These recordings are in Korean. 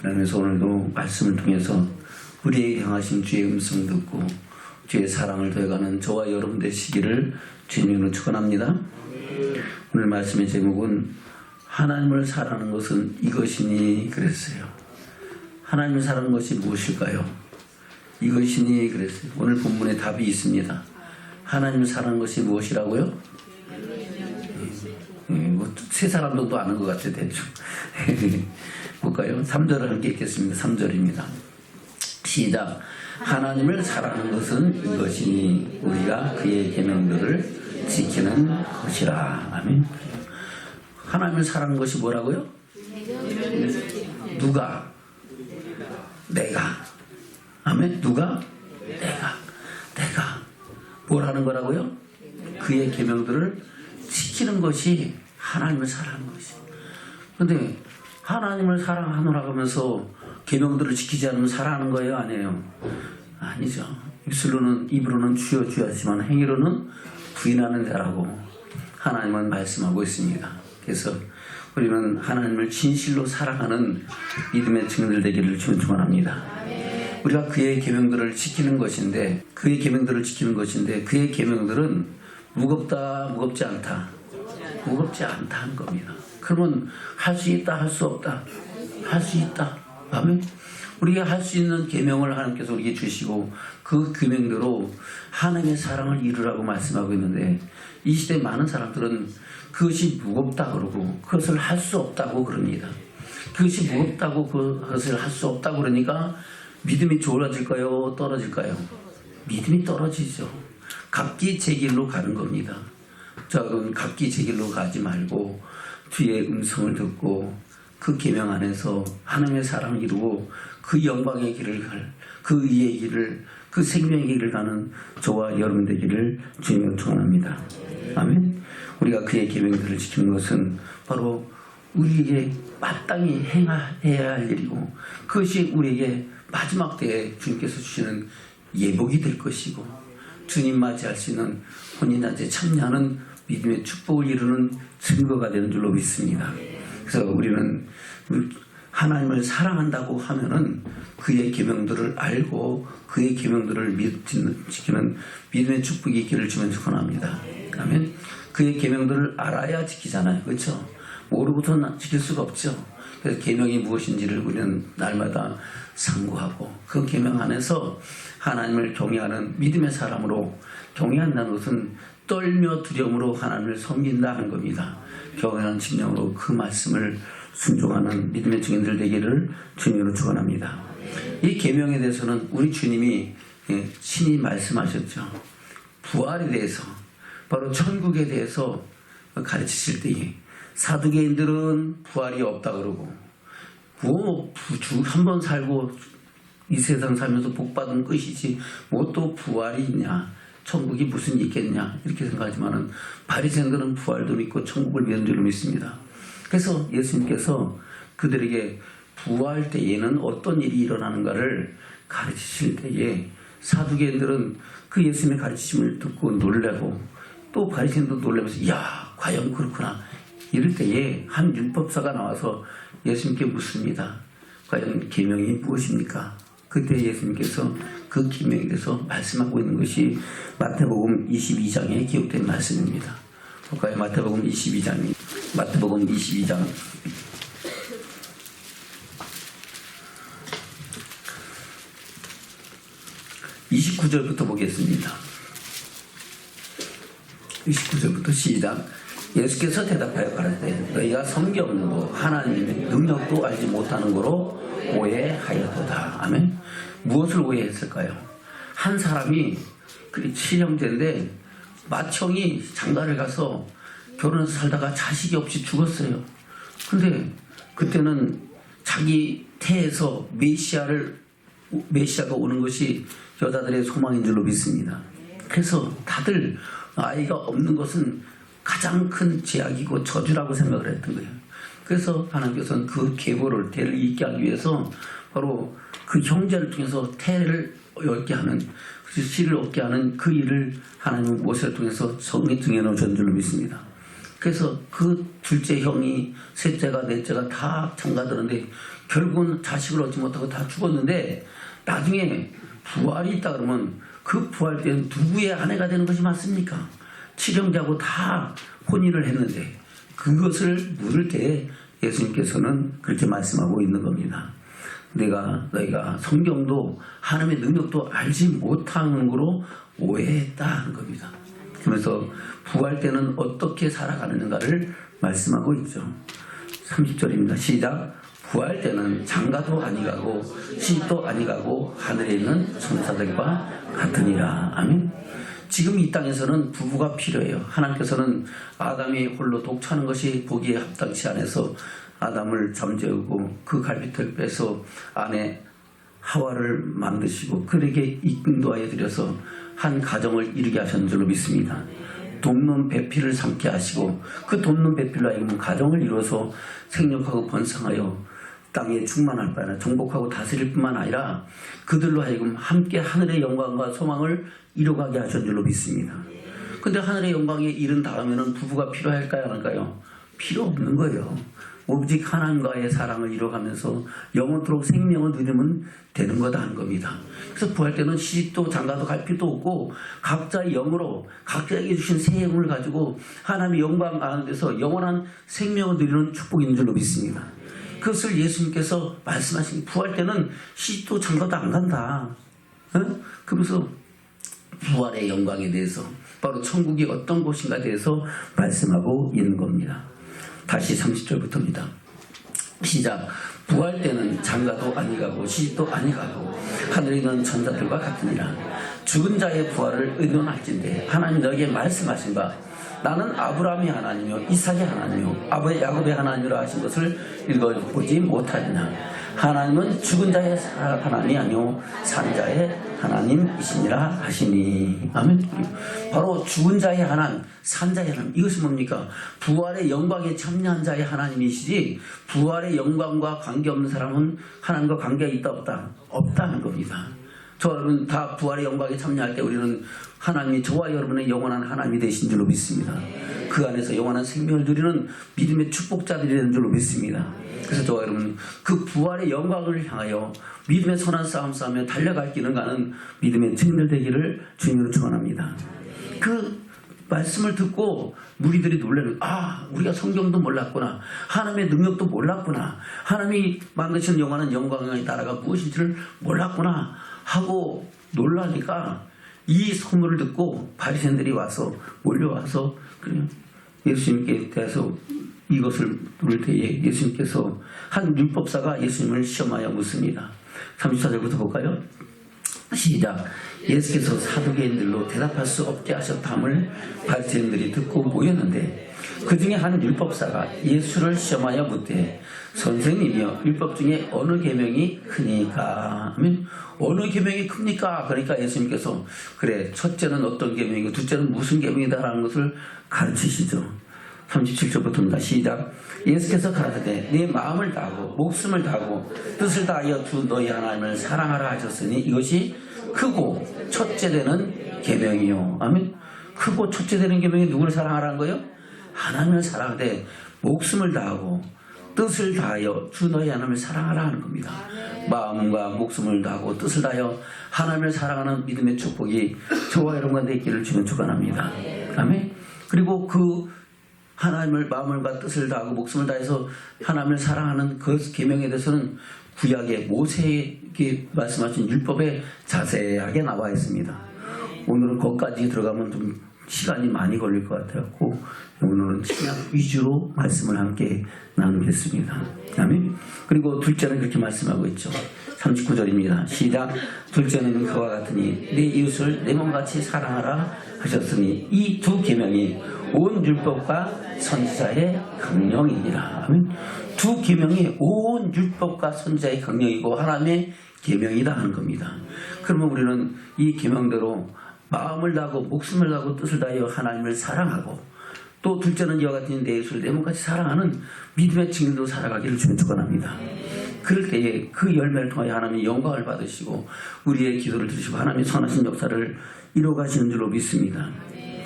그러면서 오늘도 말씀을 통해서 우리에게 향하신 주의 음성 듣고 주의 사랑을 더해가는 저와 여러분 되시기를 주님으로 축원합니다. 오늘 말씀의 제목은 하나님을 사랑하는 것은 이것이니 그랬어요. 하나님을 사랑하는 것이 무엇일까요? 이것이니 그랬어요. 오늘 본문에 답이 있습니다. 하나님을 사랑하는 것이 무엇이라고요? 세 사람 정도 아는 것 같아요. 대충 볼까요? 3절을 함께 읽겠습니다. 3절입니다. 시작. 하나님을 사랑하는 것은 이것이니 우리가 그의 계명들을 지키는 것이라. 아멘. 하나님을 사랑하는 것이 뭐라고요? 누가? 내가. 아멘. 누가? 내가 뭘 하는 거라고요? 그의 계명들을 지키는 것이 하나님을 사랑하는 것이. 그런데 하나님을 사랑하노라 하면서 계명들을 지키지 않으면 사랑하는 거예요? 아니에요? 아니죠. 입으로는 주여 주여 하지만 행위로는 부인하는 자라고 하나님은 말씀하고 있습니다. 그래서 우리는 하나님을 진실로 사랑하는 믿음의 증인들 되기를 축원합니다. 우리가 그의 계명들을 지키는 것인데 그의 계명들은 무겁다 무겁지 않다 무겁지 않다 하는 겁니다. 그러면 할 수 있다 할 수 없다 할 수 있다. 아멘. 우리가 할 수 있는 계명을 하나님께서 우리에게 주시고 그 계명대로 하나님의 사랑을 이루라고 말씀하고 있는데 이 시대 많은 사람들은 그것이 무겁다 그러고 그것을 할 수 없다고 그럽니다. 그것이 무겁다고 그것을 할 수 없다고 그러니까 믿음이 좋아질까요? 떨어질까요? 믿음이 떨어지죠. 각기 제 길로 가는 겁니다. 저는 각기 제 길로 가지 말고 주의 음성을 듣고 그 계명 안에서 하나님의 사랑을 이루고 그 영광의 길을 그 의의 길을 그 생명의 길을 가는 저와 여러분 되기를 주님으로 축원합니다. 아멘. 우리가 그의 계명들을 지키는 것은 바로 우리에게 마땅히 행해야 할 일이고 그것이 우리에게 마지막 때에 주님께서 주시는 예복이 될 것이고 주님 맞이할 수 있는 혼인잔치에 참여하는 믿음의 축복을 이루는 증거가 되는 줄로 믿습니다. 그래서 우리는 하나님을 사랑한다고 하면은 그의 계명들을 알고 그의 계명들을 지키는 믿음의 축복이 있기를 주면 축원합니다. 아멘. 그의 계명들을 알아야 지키잖아요. 그렇죠? 모르고서는 지킬 수가 없죠. 그래서 계명이 무엇인지를 우리는 날마다 상고하고 그 계명 안에서 하나님을 경외하는 믿음의 사람으로 경외한다는 것은 떨며 두려움으로 하나님을 섬긴다 하는 겁니다. 경외하는 심령으로 그 말씀을 순종하는 믿음의 증인들 되기를 주님으로 축원합니다. 이 계명에 대해서는 우리 주님이 친히 말씀하셨죠. 부활에 대해서 바로 천국에 대해서 가르치실 때에 사두개인들은 부활이 없다 그러고 한 번 살고 이 세상 살면서 복받은 끝이지 뭐 또 부활이 있냐 천국이 무슨 있겠냐 이렇게 생각하지만은 바리새인들은 부활도 믿고 천국을 믿는 줄로 믿습니다. 그래서 예수님께서 그들에게 부활 때에는 어떤 일이 일어나는가를 가르치실 때에 사두개인들은 그 예수님의 가르치심을 듣고 놀라고 또 바리새인도 놀라면서 야 과연 그렇구나 이럴 때에 한 율법사가 나와서 예수님께 묻습니다. 과연 계명이 무엇입니까? 그때 예수님께서 그 계명에 대해서 말씀하고 있는 것이 마태복음 22장에 기록된 말씀입니다. 볼까요? 마태복음 22장 29절부터 보겠습니다. 29절부터 시작. 예수께서 대답하여 가라사대 너희가 성경도 하나님의 능력도 알지 못하는 거로 오해하였도다. 아멘. 무엇을 오해했을까요? 한 사람이 친형제인데 맏형이 장가를 가서 결혼해서 살다가 자식이 없이 죽었어요. 근데 그때는 자기 태에서 메시아가 오는 것이 여자들의 소망인 줄로 믿습니다. 그래서 다들 아이가 없는 것은 가장 큰 제약이고 저주라고 생각을 했던 거예요. 그래서 하나님께서는 그 계보를 태를 잇게 하기 위해서 바로 그 형제를 통해서 태를 얻게 하는 씨를 얻게 하는 그 일을 하나님은 모세를 통해서 정해놓으신 줄로 믿습니다. 그래서 그 둘째 형이 셋째가 넷째가 다 장가드는데 결국은 자식을 얻지 못하고 다 죽었는데 나중에 부활이 있다 그러면 그 부활 때는 누구의 아내가 되는 것이 맞습니까? 칠형제하고 다 혼인을 했는데 그것을 물을 때 예수님께서는 그렇게 말씀하고 있는 겁니다. 너희가 성경도 하나님의 능력도 알지 못하는 거로 오해했다 하는 겁니다. 그러면서 부활 때는 어떻게 살아가는가를 말씀하고 있죠. 30절입니다. 시작. 부활 때는 장가도 아니가고 시집도 아니가고 하늘에 있는 천사들과 같으니라. 아멘. 지금 이 땅에서는 부부가 필요해요. 하나님께서는 아담이 홀로 독차는 것이 보기에 합당치 않아서 아담을 잠재우고 그 갈빗을 빼서 아내 하와를 만드시고 그에게 인도하여 드려서 한 가정을 이루게 하셨는 줄로 믿습니다. 돕는 배필을 삼게 하시고 그 돕는 배필로 하여금 가정을 이루어서 생육하고 번성하여 땅에 충만할 바나 정복하고 다스릴 뿐만 아니라 그들로 하여금 함께 하늘의 영광과 소망을 이뤄가게 하신 줄로 믿습니다. 근데 하늘의 영광에 이른 다음에는 부부가 필요할까요? 안 할까요? 필요 없는 거예요. 오직 하나님과의 사랑을 이뤄가면서 영원토록 생명을 누리면 되는 거다 하는 겁니다. 그래서 부활 때는 시집도 장가도 갈 필요도 없고 각자의 영으로 각자에게 주신 새 영을 가지고 하나님의 영광 가운데서 영원한 생명을 누리는 축복이 있는 줄로 믿습니다. 그것을 예수님께서 말씀하신 부활 때는 시집도 장가도 안 간다. 그러면서 부활의 영광에 대해서 바로 천국이 어떤 곳인가에 대해서 말씀하고 있는 겁니다. 다시 30절부터입니다. 시작. 부활 때는 장가도 아니가고 시집도 아니가고 하늘에 있는 천사들과 같으니라. 죽은 자의 부활을 의논할진대 하나님 너에게 말씀하신 바 나는 아브라함의 하나님이요 이삭의 하나님이요 야곱의 하나님이라 하신 것을 읽어보지 못하느냐. 하나님은 죽은 자의 하나님이 아니요 산 자의 하나님이시니라 하시니. 아멘. 바로 죽은 자의 하나님, 산 자의 하나님, 이것이 뭡니까? 부활의 영광에 참여한 자의 하나님이시지 부활의 영광과 관계없는 사람은 하나님과 관계가 있다 없다? 없다는 겁니다. 저 여러분 다 부활의 영광에 참여할 때 우리는 하나님이 저와 여러분의 영원한 하나님이 되신 줄로 믿습니다. 그 안에서 영원한 생명을 누리는 믿음의 축복자들이 되는 줄로 믿습니다. 그래서 저와 여러분 그 부활의 영광을 향하여 믿음의 선한 싸움 싸우며 달려갈 길을 가는 믿음의 증인들 되기를 주님으로 축원합니다. 그 말씀을 듣고 무리들이 놀라는 우리가 성경도 몰랐구나. 하나님의 능력도 몰랐구나. 하나님이 만드신 영원한 영광의 나라가 무엇인지를 몰랐구나 하고 놀라니까 이 소문을 듣고 바리새인들이 와서 몰려와서 예수님께 대해서 이것을 물을 때에 예수님께서 한 율법사가 예수님을 시험하여 묻습니다. 34절부터 볼까요? 시작. 예수께서 사두개인들로 대답할 수 없게 하셨다함을 바리새인들이 듣고 모였는데 그 중에 한 율법사가 예수를 시험하여 묻되 선생님이여 율법 중에 어느 계명이 크니까? 어느 계명이 큽니까? 그러니까 예수님께서 그래 첫째는 어떤 계명이고 둘째는 무슨 계명이다 라는 것을 가르치시죠. 37절부터입니다. 시작. 예수께서 가라사대 네 마음을 다하고 목숨을 다하고 뜻을 다하여 주 너희 하나님을 사랑하라 하셨으니 이것이 크고 첫째 되는 계명이요. 아멘. 크고 첫째 되는 계명이 누구를 사랑하라는 거예요? 하나님을 사랑하되 목숨을 다하고 뜻을 다하여 주 너희 하나님을 사랑하라 하는 겁니다. 마음과 목숨을 다하고 뜻을 다하여 하나님을 사랑하는 믿음의 축복이 저와 여러분과 되기를 주면 축원합니다. 아멘. 그리고 그 하나님을 마음과 뜻을 다하고 목숨을 다해서 하나님을 사랑하는 그 계명에 대해서는 구약의 모세에게 말씀하신 율법에 자세하게 나와 있습니다. 오늘은 거기까지 들어가면 좀 시간이 많이 걸릴 것 같아서 오늘은 신약 위주로 말씀을 함께 나누겠습니다. 아멘. 그리고 둘째는 그렇게 말씀하고 있죠. 39절입니다. 시작. 둘째는 그와 같으니 네 이웃을 내 몸같이 사랑하라 하셨으니 이 두 계명이 온 율법과 선지자의 강령이니라. 아멘. 두 계명이 온 율법과 선지자의 강령이고 하나님의 계명이다 하는 겁니다. 그러면 우리는 이 계명대로 마음을 다하고 목숨을 다하고 뜻을 다하여 하나님을 사랑하고 또 둘째는 이와 같은 내 이웃을 내 몸같이 사랑하는 믿음의 증인으로 살아가기를 주님 축원합니다. 그럴 때에 그 열매를 통하여 하나님의 영광을 받으시고 우리의 기도를 들으시고 하나님의 선하신 역사를 이루어가시는 줄로 믿습니다.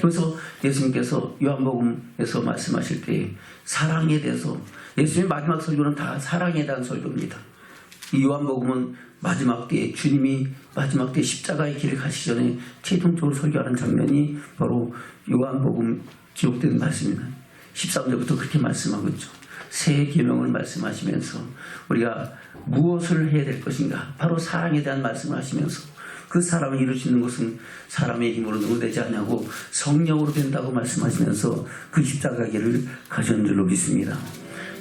그래서 예수님께서 요한복음에서 말씀하실 때 사랑에 대해서, 예수님의 마지막 설교는 다 사랑에 대한 설교입니다. 이 요한복음은 마지막 때에 주님이 마지막 때 십자가의 길을 가시기 전에 최종적으로 설교하는 장면이 바로 요한복음 기록된 말씀입니다. 13절부터 그렇게 말씀하고 있죠. 새 계명을 말씀하시면서 우리가 무엇을 해야 될 것인가, 바로 사랑에 대한 말씀을 하시면서 그 사랑을 이룰 수 있는 것은 사람의 힘으로 누구 되지 않냐고 성령으로 된다고 말씀하시면서 그 십자가의 길을 가시는 줄로 믿습니다.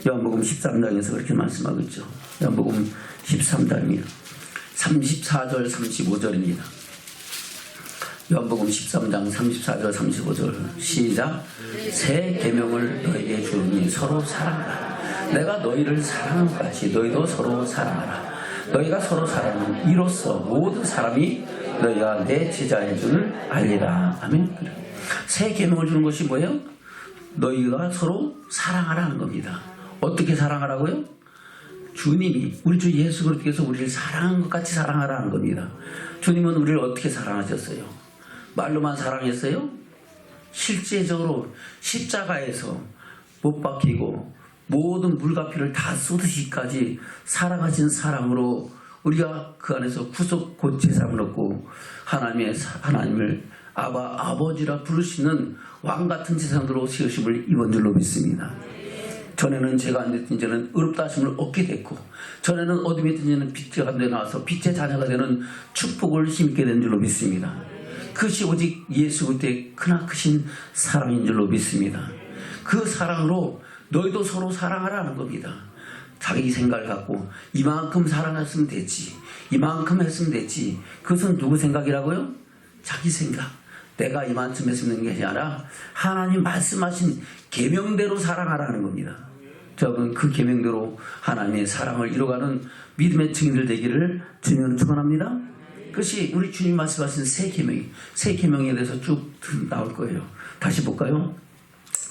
요한복음 13장에서 그렇게 말씀하고 있죠. 요한복음 13장입니다. 34절 35절입니다. 요한복음 13장 34절 35절 시작. 새 계명을 너희에게 주니 서로 사랑하라. 내가 너희를 사랑한 것 같이 너희도 서로 사랑하라. 너희가 서로 사랑하는 이로써 모든 사람이 너희가 내 제자인 줄 알리라. 아멘. 새 계명을 주는 것이 뭐예요? 너희가 서로 사랑하라는 겁니다. 어떻게 사랑하라고요? 주님이, 우리 주 예수 그리스도께서 우리를 사랑한 것 같이 사랑하라는 겁니다. 주님은 우리를 어떻게 사랑하셨어요? 말로만 사랑했어요? 실제적으로 십자가에서 못 박히고 모든 물과 피를 다 쏟으시기까지 살아가신 사랑으로 우리가 그 안에서 구속 곧 제사를 얻고 하나님을 아버지라 부르시는 왕같은 세상으로 세우심을 입은 줄로 믿습니다. 전에는 죄가 안 됐던 이제는 의롭다 하심을 얻게 됐고, 전에는 어둠에 있던 이제는 빛의 가운데 나와서 빛의 자녀가 되는 축복을 힘입게 된 줄로 믿습니다. 그것이 오직 예수 그리스도의 크나크신 사랑인 줄로 믿습니다. 그 사랑으로 너희도 서로 사랑하라는 겁니다. 자기 생각을 갖고 이만큼 사랑했으면 됐지, 이만큼 했으면 됐지. 그것은 누구 생각이라고요? 자기 생각. 내가 이만큼 했으면 되는 게 아니라 하나님 말씀하신 계명대로 사랑하라는 겁니다. 저는 그 계명대로 하나님의 사랑을 이루어가는 믿음의 증인들 되기를 주님으로 축원합니다. 그것이 우리 주님 말씀하신 새 계명에 대해서 쭉 나올 거예요. 다시 볼까요?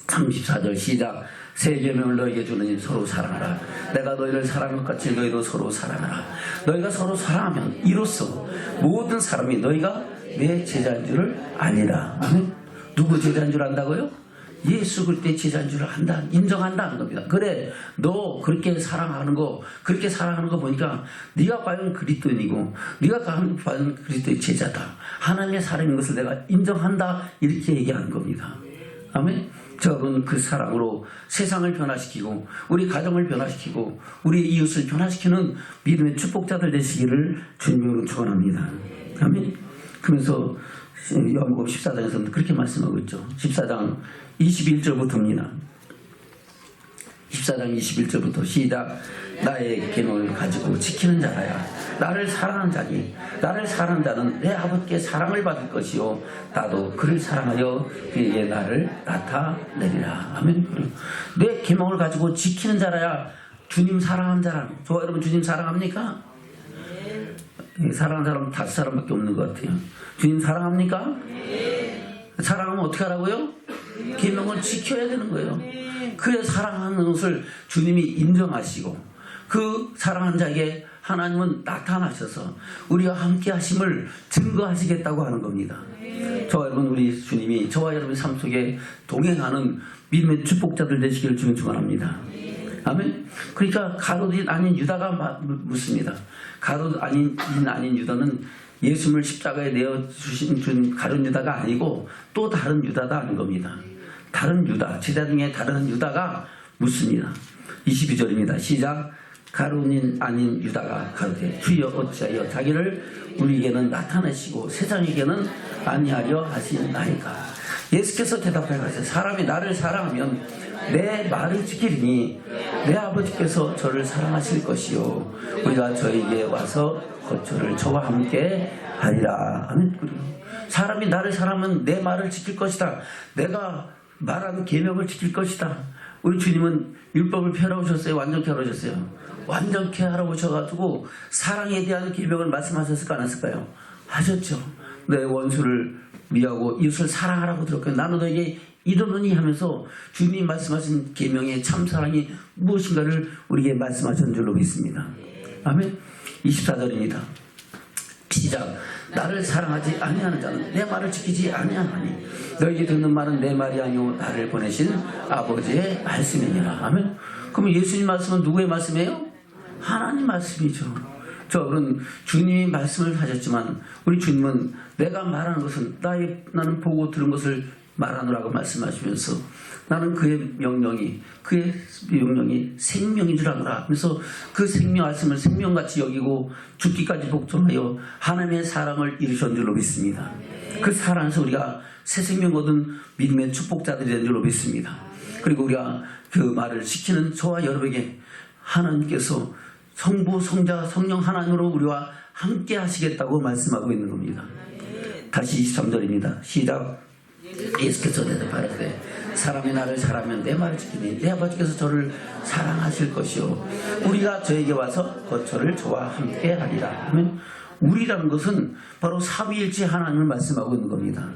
34절 시작. 새 계명을 너희에게 주느니 서로 사랑하라. 내가 너희를 사랑한 것 같이 너희도 서로 사랑하라. 너희가 서로 사랑하면 이로써 모든 사람이 너희가 내 제자인 줄을 알리라. 아멘. 누구 제자인 줄 안다고요? 예수 그리스도의 제자인 줄을 안다, 인정한다는 겁니다. 그래, 너 그렇게 사랑하는 거 보니까 네가 과연 그리스도인이고 네가 과연 그리스도의 제자다, 하나님의 사람인 것을 내가 인정한다, 이렇게 얘기하는 겁니다. 아멘. 저는 그 사랑으로 세상을 변화시키고 우리 가정을 변화시키고 우리 이웃을 변화시키는 믿음의 축복자들 되시기를 주님으로 축원합니다. 아멘. 그러면서 요한복음 14장에서는 그렇게 말씀하고 있죠. 14장 21절부터입니다. 14장 21절부터 시작. 나의 계명을 가지고 지키는 자라야 나를 사랑하는 자니 나를 사랑하는 자는 내 아버지께 사랑을 받을 것이요 나도 그를 사랑하여 그에게 나를 나타내리라. 아멘. 내 계명을 가지고 지키는 자라야 주님 사랑하는 자라. 저와 여러분 주님 사랑합니까? 사랑하는 사람은 5사람밖에 없는 것 같아요. 주님 사랑합니까? 사랑하면 어떻게 하라고요? 계명을 지켜야 되는 거예요. 그의 사랑하는 것을 주님이 인정하시고 그 사랑하는 자에게 하나님은 나타나셔서 우리와 함께 하심을 증거하시겠다고 하는 겁니다. 저와 여러분, 우리 주님이 저와 여러분의 삶 속에 동행하는 믿음의 축복자들 되시기를 주님 축원합니다. 아멘. 그러니까 가룟 아닌 유다가 묻습니다. 가룟 아닌 유다는 예수님을 십자가에 내어주신 가룟 유다가 아니고 또 다른 유다다 하는 겁니다. 다른 유다, 제자 중에 다른 유다가 묻습니다. 22절입니다. 시작. 가룟 아닌 유다가 가로되 주여 어찌하여 자기를 우리에게는 나타내시고 세상에게는 아니하려 하시나이까. 예수께서 대답하여 가시되 사람이 나를 사랑하면 내 말을 지키리니 내 아버지께서 저를 사랑하실 것이요 우리가 저에게 와서 거처를 저와 함께 하리라. 아멘. 사람이 나를 사랑하면 내 말을 지킬 것이다. 내가 말하는 계명을 지킬 것이다. 우리 주님은 율법을 펴러 오셨어요? 완전케 하러 오셨어요? 완전케 하러 오셔가지고 사랑에 대한 계명을 말씀하셨을까 안 했을까요? 하셨죠. 내 원수를 미워하고 이웃을 사랑하라고 들었고요. 나는 너에게 이르노니 하면서 주님이 말씀하신 계명의 참사랑이 무엇인가를 우리에게 말씀하신 줄로 믿습니다. 아멘. 24절입니다. 시작. 나를 사랑하지 아니하는 자는 내 말을 지키지 아니하나니 너희에게 듣는 말은 내 말이 아니오 나를 보내신 아버지의 말씀이니라. 아멘. 그럼 예수님 말씀은 누구의 말씀이에요? 하나님 말씀이죠. 저는 주님이 말씀을 하셨지만 우리 주님은 내가 말하는 것은 나는 보고 들은 것을 말하노라고 말씀하시면서 나는 그의 명령이 생명인 줄 아노라 하면서 그 생명 말씀을 생명같이 여기고 죽기까지 복종하여 하나님의 사랑을 이루신 줄로 믿습니다. 그 사랑에서 우리가 새 생명 얻은 믿음의 축복자들이 된 줄로 믿습니다. 그리고 우리가 그 말을 지키는 저와 여러분에게 하나님께서 성부, 성자, 성령 하나님으로 우리와 함께 하시겠다고 말씀하고 있는 겁니다. 다시 23절입니다. 시작. 예수께서 대답하시되 사람이 나를 사랑하면 내 말을 지키니 내 아버지께서 저를 사랑하실 것이요 우리가 저에게 와서 저를 저와 함께 하리라. 하면 우리라는 것은 바로 삼위일체 하나님을 말씀하고 있는 겁니다.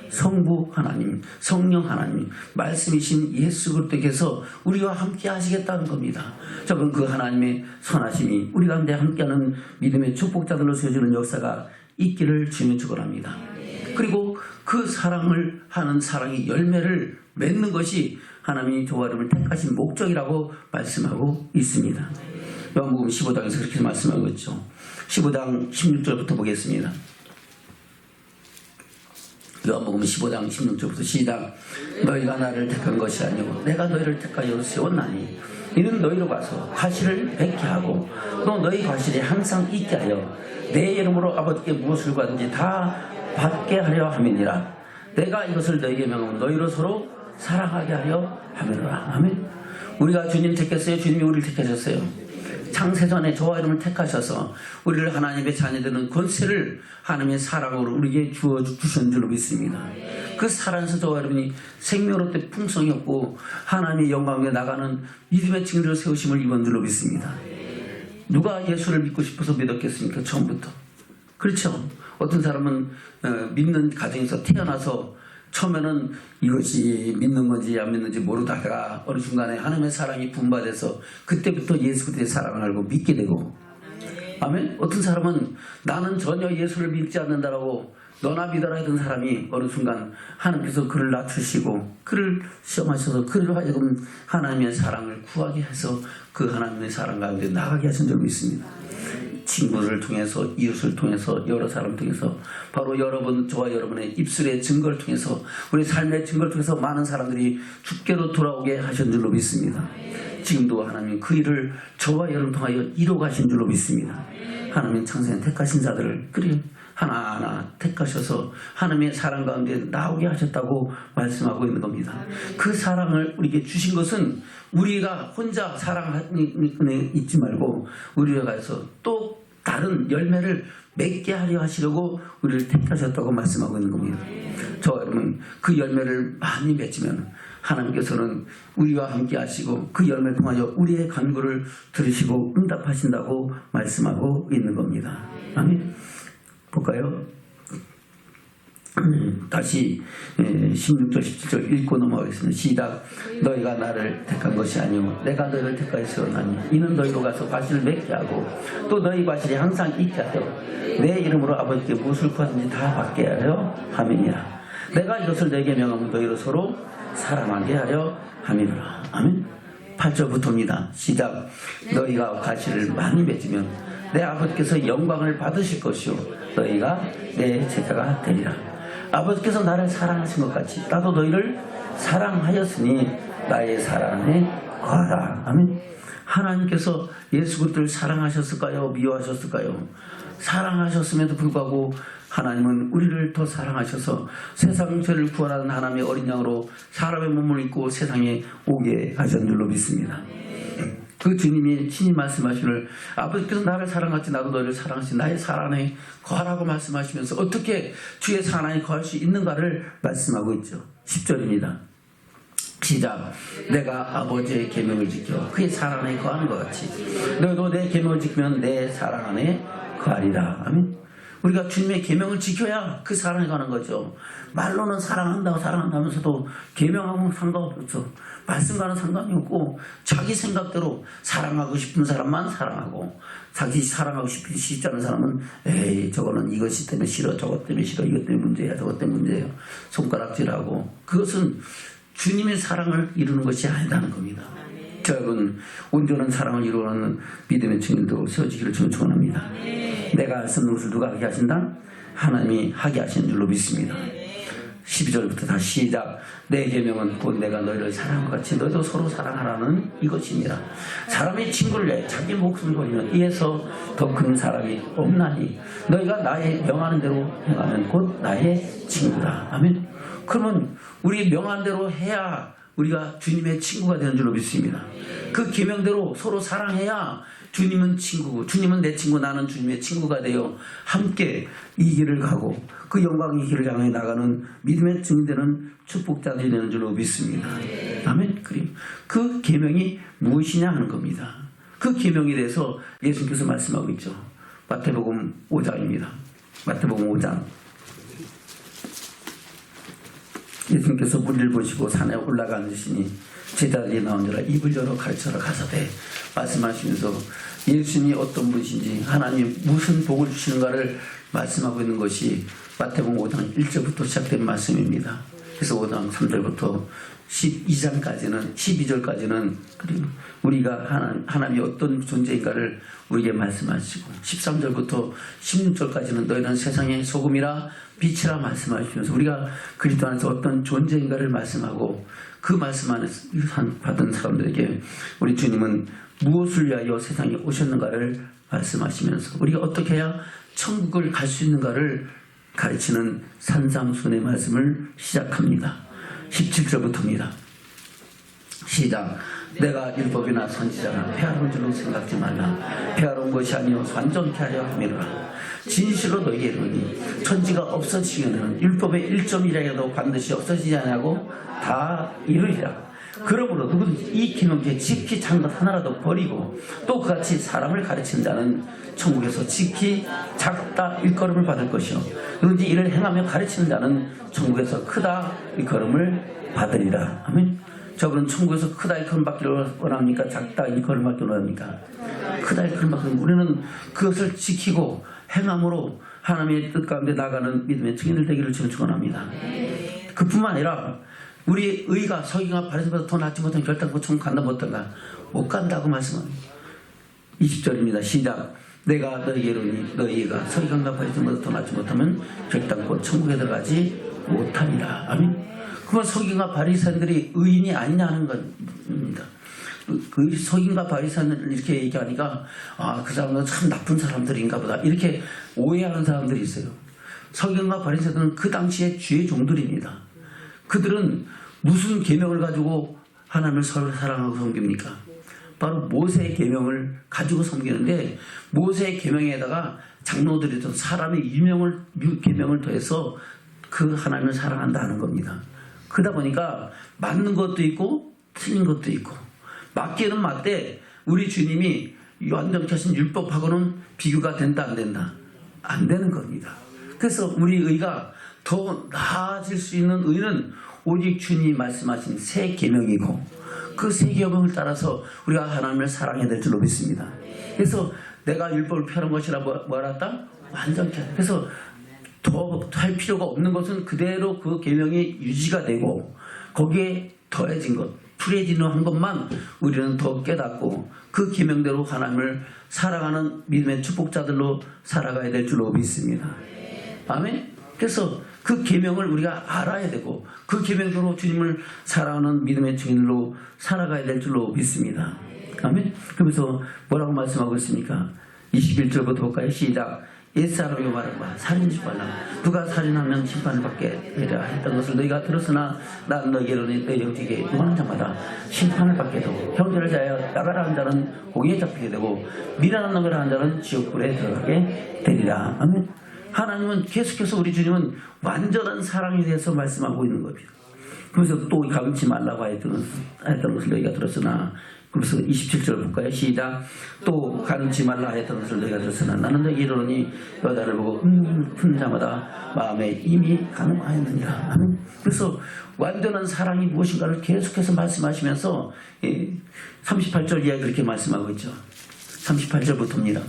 성부 하나님, 성령 하나님, 말씀이신 예수 그리스도께서 우리와 함께 하시겠다는 겁니다. 저는 그 하나님의 선하심이 우리 가운데 함께하는 믿음의 축복자들로 세워주는 역사가 있기를 주님의 축원합니다. 그리고 그 사랑을 하는 사랑이 열매를 맺는 것이 하나님이 저와 여러분을 택하신 목적이라고 말씀하고 있습니다. 요한복음 15장에서 그렇게 말씀하고 있죠. 15장 16절부터 보겠습니다. 요한복음 15장 16절부터 시작. 너희가 나를 택한 것이 아니고 내가 너희를 택하여 세웠나니 이는 너희로 가서 과실을 맺게 하고 또 너희 과실이 항상 있게 하여 내 이름으로 아버지께 무엇을 구하든지 다 받게 하려 함이니라. 내가 이것을 너희에게 명하면 너희로 서로 사랑하게 하려 함이로라. 아멘. 우리가 주님 택했어요. 주님이 우리를 택하셨어요. 창세전에 저와 여러분을 택하셔서 우리를 하나님의 자녀되는 권세를 하나님의 사랑으로 우리에게 주어주신 줄로 믿습니다. 그 사랑에서 저와 여러분이 생명으로 때 풍성이 없고 하나님의 영광에 나가는 믿음의 증거를 세우심을 입은 줄로 믿습니다. 누가 예수를 믿고 싶어서 믿었겠습니까? 처음부터. 그렇죠. 어떤 사람은 믿는 가정에서 태어나서 처음에는 이것이 믿는 건지 안 믿는지 모르다가 어느 순간에 하나님의 사랑이 분발해서 그때부터 예수 그리스도의 사랑을 알고 믿게 되고, 아멘. 어떤 사람은 나는 전혀 예수를 믿지 않는다라고 너나 믿어라 하던 사람이 어느 순간 하나님께서 그를 낮추시고 그를 시험하셔서 그를 하여금 하나님의 사랑을 구하게 해서 그 하나님의 사랑 가운데 나가게 하신 줄 믿습니다. 친구를 통해서, 이웃을 통해서, 여러 사람을 통해서, 바로 여러분, 저와 여러분의 입술의 증거를 통해서, 우리 삶의 증거를 통해서 많은 사람들이 주께로 돌아오게 하신 줄로 믿습니다. 지금도 하나님 그 일을 저와 여러분 통하여 이루어가신 줄로 믿습니다. 하나님 창세에 택하신 자들을 그리 하나하나 택하셔서 하나님의 사랑 가운데 나오게 하셨다고 말씀하고 있는 겁니다. 그 사랑을 우리에게 주신 것은 우리가 혼자 사랑하는 있지 말고 우리가 가서 또 다른 열매를 맺게 하려 하시려고 우리를 택하셨다고 말씀하고 있는 겁니다. 저와 여러분 그 열매를 많이 맺으면 하나님께서는 우리와 함께 하시고 그 열매를 통하여 우리의 간구를 들으시고 응답하신다고 말씀하고 있는 겁니다. 아멘. 볼까요? 다시 16절 17절 읽고 넘어가겠습니다. 시작. 너희가 나를 택한 것이 아니오 내가 너희를 택하여 세웠나니 이는 너희로 가서 과실을 맺게 하고 또 너희 과실이 항상 있게 하여 내 이름으로 아버지께 무엇을 구하든지 다 받게 하려 함이니라. 내가 이것을 너희에게 명하면 너희로 서로 사랑하게 하려 함이니라. 아멘. 8절부터입니다. 시작. 너희가 과실을 많이 맺으면 내 아버지께서 영광을 받으실 것이요 너희가 내 제자가 되리라. 아버지께서 나를 사랑하신 것 같이 나도 너희를 사랑하였으니 나의 사랑에 거하라. 아멘. 하나님께서 예수 그리스도를 사랑하셨을까요? 미워하셨을까요? 사랑하셨음에도 불구하고 하나님은 우리를 더 사랑하셔서 세상 죄를 구원하는 하나님의 어린 양으로 사람의 몸을 입고 세상에 오게 하신 줄로 믿습니다. 그 주님이 친히 말씀하시기를 아버지께서 나를 사랑하지 나도 너희를 사랑하시 나의 사랑에 거하라고 말씀하시면서 어떻게 주의 사랑에 거할 수 있는가를 말씀하고 있죠. 10절입니다. 시작. 내가 아버지의 계명을 지켜 그의 사랑 안에 거하는 것 같이 너희도 내 계명을 지키면 내 사랑 안에 거하리라. 아멘. 우리가 주님의 계명을 지켜야 그 사랑에 가는 거죠. 말로는 사랑한다고 사랑한다면서도 계명하면 상관없죠. 말씀과는 상관이 없고 자기 생각대로 사랑하고 싶은 사람만 사랑하고 자기 사랑하고 싶지 않은 사람은 에이 저거는 이것이 때문에 싫어 저것 때문에 싫어 이것 때문에 문제야 저것 때문에 문제야 손가락질하고 그것은 주님의 사랑을 이루는 것이 아니라는 겁니다. 여러분 온전한 사랑을 이루는 믿음의 증인도 세워지기를 축원합니다. 내가 쓰는 것을 누가 하게 하신다? 하나님이 하게 하시는 줄로 믿습니다. 12절부터 다시 시작. 내 계명은 곧 내가 너희를 사랑한 것 같이 너희도 서로 사랑하라는 이것입니다. 사람이 친구를 내 자기 목숨을 버리면 이에서 더 큰 사람이 없나니 너희가 나의 명하는 대로 행하면 곧 나의 친구다. 아멘. 그러면 우리 명한 대로 해야 우리가 주님의 친구가 되는 줄로 믿습니다. 그 계명대로 서로 사랑해야 주님은 친구고 주님은 내 친구 나는 주님의 친구가 되어 함께 이 길을 가고 그 영광의 길을 향해 나가는 믿음의 증인되는 축복자들이 되는 줄로 믿습니다. 아멘. 그 계명이 무엇이냐 하는 겁니다. 그 계명에 대해서 예수님께서 말씀하고 있죠. 마태복음 5장입니다. 마태복음 5장. 예수님께서 무리를 보시고 산에 올라가 앉으시니 제자들이 나온 줄 입을 열어 가르쳐라 가사대 말씀하시면서 예수님이 어떤 분이신지 하나님 무슨 복을 주시는가를 말씀하고 있는 것이 마태복음 5장 1절부터 시작된 말씀입니다. 그래서 5장 3절부터 12절까지는 그리고 우리가 하나님이 어떤 존재인가를 우리에게 말씀하시고 13절부터 16절까지는 너희는 세상의 소금이라 빛이라 말씀하시면서 우리가 그리스도 안에서 어떤 존재인가를 말씀하고 그 말씀 안에서 받은 사람들에게 우리 주님은 무엇을 위하여 세상에 오셨는가를 말씀하시면서 우리가 어떻게 해야 천국을 갈 수 있는가를 가르치는 산상순의 말씀을 시작합니다. 17절부터입니다. 시작. 내가 율법이나 선지자나 폐하는 줄로 생각지 말라. 폐하는 것이 아니요 완전케 하려 함이라. 진실로 너희에게 이르노니 천지가 없어지려면 율법의 1점이라도 반드시 없어지지 않냐고 다 이루리라. 그러므로 누구든지 이 계명에 지키 작은 것 하나라도 버리고 또 그같이 사람을 가르치는 자는 천국에서 지키 작다 일컬음을 받을 것이요 누구든지 이를 행하며 가르치는 자는 천국에서 크다 일컬음을 받으리라. 아멘. 저분은 천국에서 크다 일컬음 받기를 원합니까? 작다 일컬음 받기를 원합니까? 크다 일컬음 받기를 우리는 그것을 지키고 행함으로 하나님의 뜻 가운데 나가는 믿음의 증인들 되기를 축원합니다. 그뿐만 아니라 우리의 의가 서기관과 바리새인보다 더 낫지 못한 결단코 천국 간다 못한가? 못 간다고 말씀합니다. 20절입니다. 시작. 내가 너희에게 이르노니 너희가 서기관과 바리새인보다 더 낫지 못하면 결단코 천국에 들어가지 못합니다. 아멘. 그러면 서기관과 바리새인들이 의인이 아니냐 하는 겁니다. 그 서기관과 바리새인을 이렇게 얘기하니까 그 사람은 참 나쁜 사람들인가 보다 이렇게 오해하는 사람들이 있어요. 서기관과 바리새인들은 그 당시에 주의 종들입니다. 그들은 무슨 계명을 가지고 하나님을 사랑하고 섬깁니까? 바로 모세의 계명을 가지고 섬기는데 모세의 계명에다가 장로들이 또 사람의 계명을 더해서 그 하나님을 사랑한다는 겁니다. 그러다 보니까 맞는 것도 있고 틀린 것도 있고 맞기는 맞되 우리 주님이 완전케 하신 율법하고는 비교가 된다 안 된다? 안 되는 겁니다. 그래서 우리 의가 더 나아질 수 있는 의는 오직 주님이 말씀하신 새 계명이고 그 새 계명을 따라서 우리가 하나님을 사랑해야 될 줄로 믿습니다. 그래서 내가 율법을 펴는 것이라 뭐랄까? 완전케. 그래서 더 할 필요가 없는 것은 그대로 그 계명이 유지가 되고 거기에 더해진 것, 풀해지는 것만 우리는 더 깨닫고 그 계명대로 하나님을 사랑하는 믿음의 축복자들로 살아가야 될 줄로 믿습니다. 아멘. 그래서 그 계명을 우리가 알아야 되고 그 계명대로 주님을 사랑하는 믿음의 증인으로 살아가야 될 줄로 믿습니다. 아멘. 그러면서 뭐라고 말씀하고 있습니까? 21절부터 볼까요? 시작. 옛사람이 말하고 살인하지 말라. 누가 살인하면 심판을 받게 되리라 했던 것을 너희가 들었으나 난 너희에게 너희 형제에게 용하는 자마다 심판을 받게 되고 형제를 자하여 나가라 한 자는 공의에 잡히게 되고 미련한 놈을 한 자는 지옥불에 들어가게 되리라. 아멘. 하나님은 계속해서 우리 주님은 완전한 사랑에 대해서 말씀하고 있는 겁니다. 그래서 또 가금치 말라고 했던 것을 너희가 들었으나 그래서 27절 볼까요? 시작. 또 가늠치 말라 했던 것을 너희가 들었으나 나는 너희 이르노니 여자를 보고 흠 자마다 마음에 이미 가늠하였느니라. 아멘. 그래서 완전한 사랑이 무엇인가를 계속해서 말씀하시면서 38절 이하에 그렇게 말씀하고 있죠. 38절부터입니다.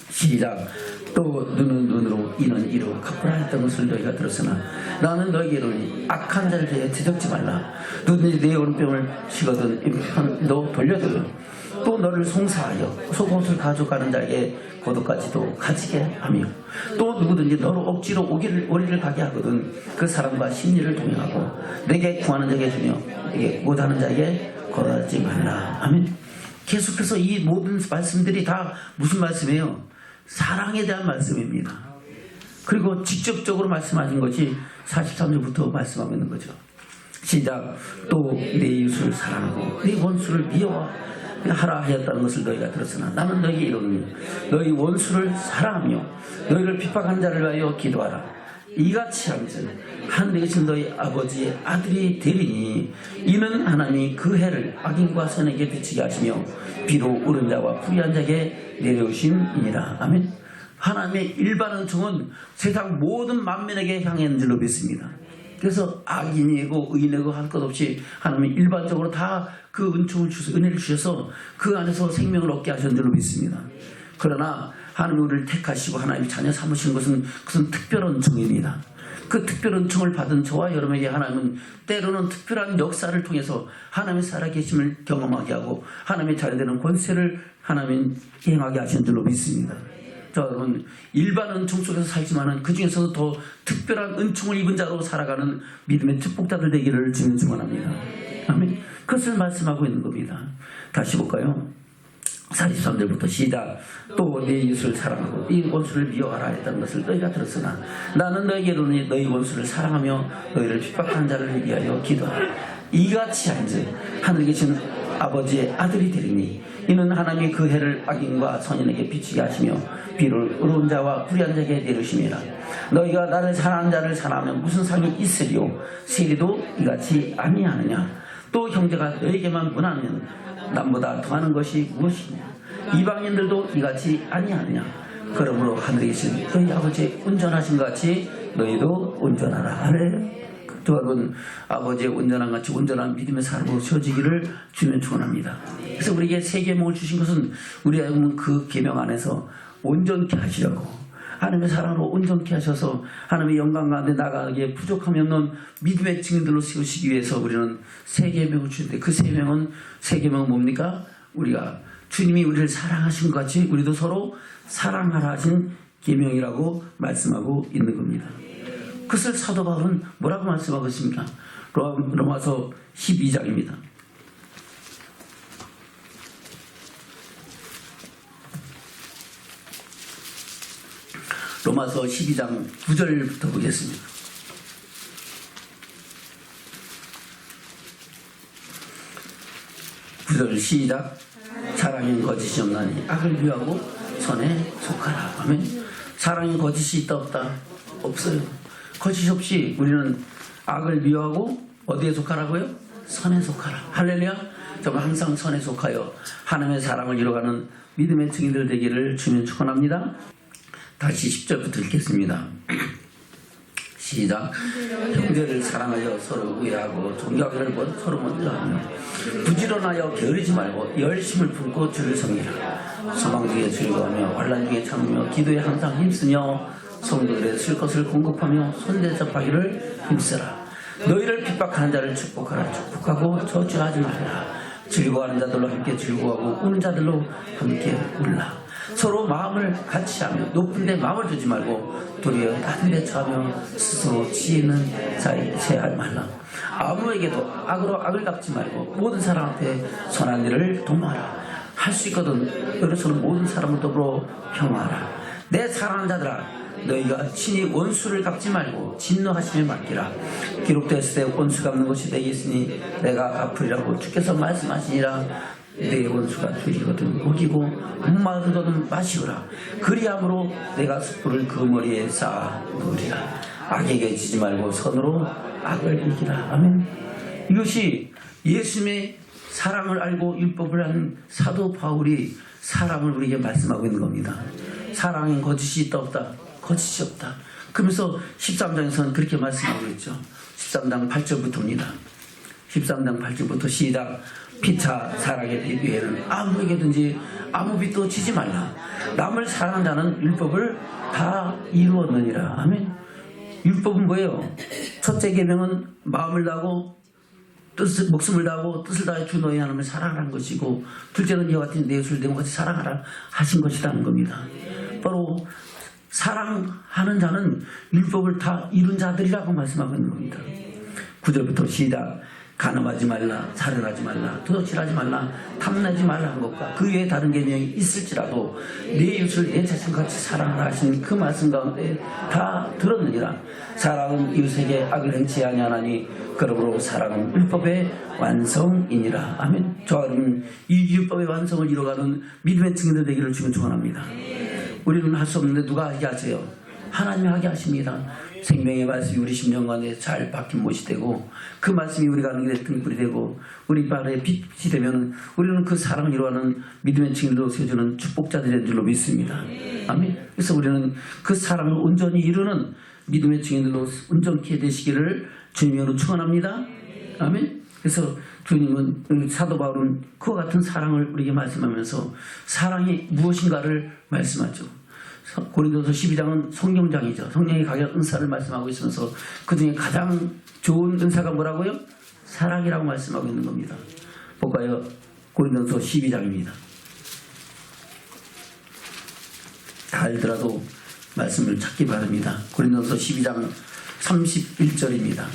시작. 또 눈은 눈으로 이는 이로 갚으라 했던 것을 너희가 들었으나 나는 너희에게 이르노니 악한 자를 대해 대적지 말라. 누구든지 내 오른뺨을 치거든 왼편도 돌려주고 또 너를 송사하여 속옷을 가져가는 자에게 겉옷까지도 가지게 하며 또 누구든지 너로 억지로 오리를 가게 하거든 그 사람과 심리를 동행하고 내게 구하는 자에게 주며 내게 못하는 자에게 거절하지 말라. 아멘. 계속해서 이 모든 말씀들이 다 무슨 말씀이에요? 사랑에 대한 말씀입니다. 그리고 직접적으로 말씀하신 것이 43절부터 말씀하고 있는 거죠. 시작. 또 내 이웃을 사랑하고 내 원수를 미워하라 하였다는 것을 너희가 들었으나 나는 너희에게 이르노니 너희 원수를 사랑하며 너희를 핍박한 자를 위하여 기도하라. 이같이 한즉 하늘에 계신 너희 아버지의 아들이 되리니 이는 하나님이 그 해를 악인과 선에게 비치게 하시며 비로 오른 자와 불의한 자에게 내려오심이니라. 아멘. 하나님의 일반 은총은 세상 모든 만민에게 향한 줄로 믿습니다. 그래서 악인이고 의인이고 할 것 없이 하나님이 일반적으로 다 그 은총을 주셔서 은혜를 주셔서 그 안에서 생명을 얻게 하신 줄로 믿습니다. 그러나 하나님이 우리를 택하시고 하나님의 자녀 삼으신 것은 그것은 특별한 은총입니다. 그 특별한 은총을 받은 저와 여러분에게 하나님은 때로는 특별한 역사를 통해서 하나님의 살아계심을 경험하게 하고 하나님의 자녀되는 권세를 하나님이 행하게 하신 줄로 믿습니다. 여러분, 일반 은총 속에서 살지만은 그 중에서도 더 특별한 은총을 입은 자로 살아가는 믿음의 축복자들 되기를 주님 축원합니다. 아멘. 그것을 말씀하고 있는 겁니다. 다시 볼까요? 43절부터 시작. 또 내 이웃을 사랑하고 네 원수를 미워하라 했다는 것을 너희가 들었으나 나는 너희에게 이르노니 너희 원수를 사랑하며 너희를 핍박한 자를 위하여 기도하라. 이같이 한즉 하늘에 계신 아버지의 아들이 되리니 이는 하나님이 그 해를 악인과 선인에게 비치게 하시며 비를 의로운 자와 불의한 자에게 내리심이라. 너희가 나를 사랑하는 자를 사랑하면 무슨 상이 있으리요 세리도 이같이 아니하느냐. 또 형제가 너에게만 문하면 남보다 더하는 것이 무엇이냐. 이방인들도 이같이 아니하느냐. 그러므로 하늘에 계신 너희 아버지 온전하신 것 같이 너희도 온전하라. 할렐루야. 여러분, 아버지의 온전한 같이 온전한 믿음의 사람으로 세워지기를 주면 축원합니다. 그래서 우리에게 새 계명을 주신 것은 우리가 그 계명 안에서 온전케 하시려고, 하나님의 사랑으로 온전케 하셔서 하나님의 영광 가운데 나가기에 부족함이 없는 믿음의 증인들로 세우시기 위해서 우리는 새 계명을 주는데, 그 새 계명은 뭡니까? 우리가 주님이 우리를 사랑하신 것 같이 우리도 서로 사랑하라 하신 계명이라고 말씀하고 있는 겁니다. 그것을 사도 바울은 뭐라고 말씀하고 있습니까? 로마서 12장입니다. 로마서 12장 9절부터 보겠습니다. 9절 시작. 사랑엔 거짓이 없나니 악을 미워하고 선에 속하라. 아멘. 사랑에 거짓이 있다 없다? 없어요. 거짓 없이 우리는 악을 미워하고 어디에 속하라고요? 선에 속하라. 할렐루야. 정말 항상 선에 속하여 하나님의 사랑을 이뤄가는 믿음의 증인들 되기를 주님 축원합니다. 다시 10절부터 읽겠습니다. 시작. 형제를 사랑하여 서로 우애하고 존경하기를 서로 먼저 하며 부지런하여 게으르지 말고 열심을 품고 주를 섬기라. 소망 중에 즐거워하며 환난 중에 참으며 기도에 항상 힘쓰며 성도들의 쓸 것을 공급하며 손대접하기를 힘쓰라. 너희를 핍박하는 자를 축복하라. 축복하고 저주하지 말라. 즐거워하는 자들로 함께 즐거워하고 우는 자들로 함께 울라. 서로 마음을 같이 하며 높은 데 마음을 두지 말고 도리어 낮은 데 처하며 스스로 지혜 있는 자에 제할 말라. 아무에게도 악으로 악을 갚지 말고 모든 사람한테 선한 일을 도모하라. 할 수 있거든 너희로서는 모든 사람을 더불어 평화하라. 내 사랑하는 자들아, 너희가 친히 원수를 갚지 말고 진노하심에 맡기라. 기록되었을 때 원수 갚는 것이 내게 있으니 내가 갚으리라고 주께서 말씀하시니라. 내 원수가 줄이거든 먹이고 목마르거든 마시거라. 그리함으로 내가 숯불을 그 머리에 쌓아 놓으리라. 악에게 지지 말고 선으로 악을 이기라. 아멘. 이것이 예수님의 사랑을 알고 율법을 한 사도 바울이 사랑을 우리에게 말씀하고 있는 겁니다. 사랑엔 거짓이 있다 없다? 거짓이 없다. 그러면서 13장에서는 그렇게 말씀하고 있죠. 13장 8절부터입니다. 13장 8절부터 시작. 피차 사랑의 빛 외에는 아무에게든지 아무 빛도 지지 말라. 남을 사랑하는 자는 율법을 다 이루었느니라. 아멘. 율법은 뭐예요? 첫째 계명은 마음을 다하고 목숨을 다하고 뜻을 다해 주 너희 하나님을 사랑하라는 것이고, 둘째는 이와 같은 내 이웃을 내 몸같이 사랑하라 하신 것이라는 겁니다. 바로 사랑하는 자는 율법을 다 이룬 자들이라고 말씀하고 있는 겁니다. 9절부터 시작. 간음하지 말라, 살인하지 말라, 도둑질하지 말라, 탐내지 말라 한 것과 그 외에 다른 계명이 있을지라도 내 이웃을 내 자신같이 사랑하라 하신 그 말씀 가운데 다 들었느니라. 사랑은 이웃에게 악을 행치 아니하나니 그러므로 사랑은 율법의 완성이니라. 아멘. 저와 여러분, 이 율법의 완성을 이뤄가는 믿음의 증인들 되기를 주님 축원합니다. 우리는 할 수 없는데 누가 하게 하세요? 하나님이 하게 하십니다. 생명의 말씀이 우리 심령관에 잘 박힌 못이 되고, 그 말씀이 우리가 하는 게 등불이 되고, 우리 발에 빛이 되면 우리는 그 사랑을 이루어가는 믿음의 증인으로 세워주는 축복자들인 줄로 믿습니다. 아멘. 그래서 우리는 그 사랑을 온전히 이루는 믿음의 증인들로 온전케 되시기를 주님으로 축원합니다. 아멘. 그래서 주님은, 사도 바울은 그와 같은 사랑을 우리에게 말씀하면서 사랑이 무엇인가를 말씀하죠. 고린도서 12장은 성경장이죠. 성령의 각각 은사를 말씀하고 있으면서 그 중에 가장 좋은 은사가 뭐라고요? 사랑이라고 말씀하고 있는 겁니다. 볼까요? 고린도서 12장입니다. 다 알더라도 말씀을 찾기 바랍니다. 고린도서 12장 31절입니다.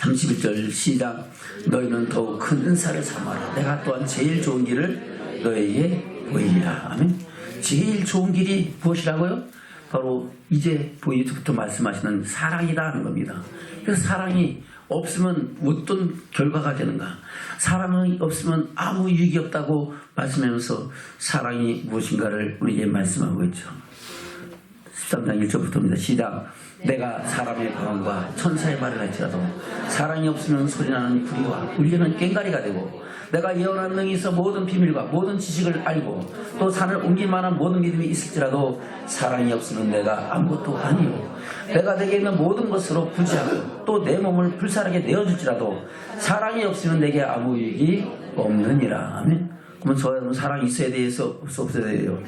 31절 시작. 너희는 더욱 큰 은사를 삼아라. 내가 또한 제일 좋은 길을 너희에게 보이리라. 아멘. 제일 좋은 길이 무엇이라고요? 바로 이제 보이부터 말씀하시는 사랑이다 하는 겁니다. 그래서 사랑이 없으면 어떤 결과가 되는가? 사랑이 없으면 아무 유익이 없다고 말씀하면서 사랑이 무엇인가를 우리에게 말씀하고 있죠. 13장 1절부터입니다. 시작. 내가 사람의 방언과 천사의 말을 할지라도 사랑이 없으면 소리나는 구리와 울리는 꽹과리가 되고, 내가 예언하는 능이 있어 모든 비밀과 모든 지식을 알고 또 산을 옮길 만한 모든 믿음이 있을지라도 사랑이 없으면 내가 아무것도 아니요. 내가 내게 있는 모든 것으로 부지하고 또 내 몸을 불살하게 내어줄지라도 사랑이 없으면 내게 아무 유익이 없느니라. 아멘. 그러면 저는 사랑이 있어야 돼서 없어야 돼요.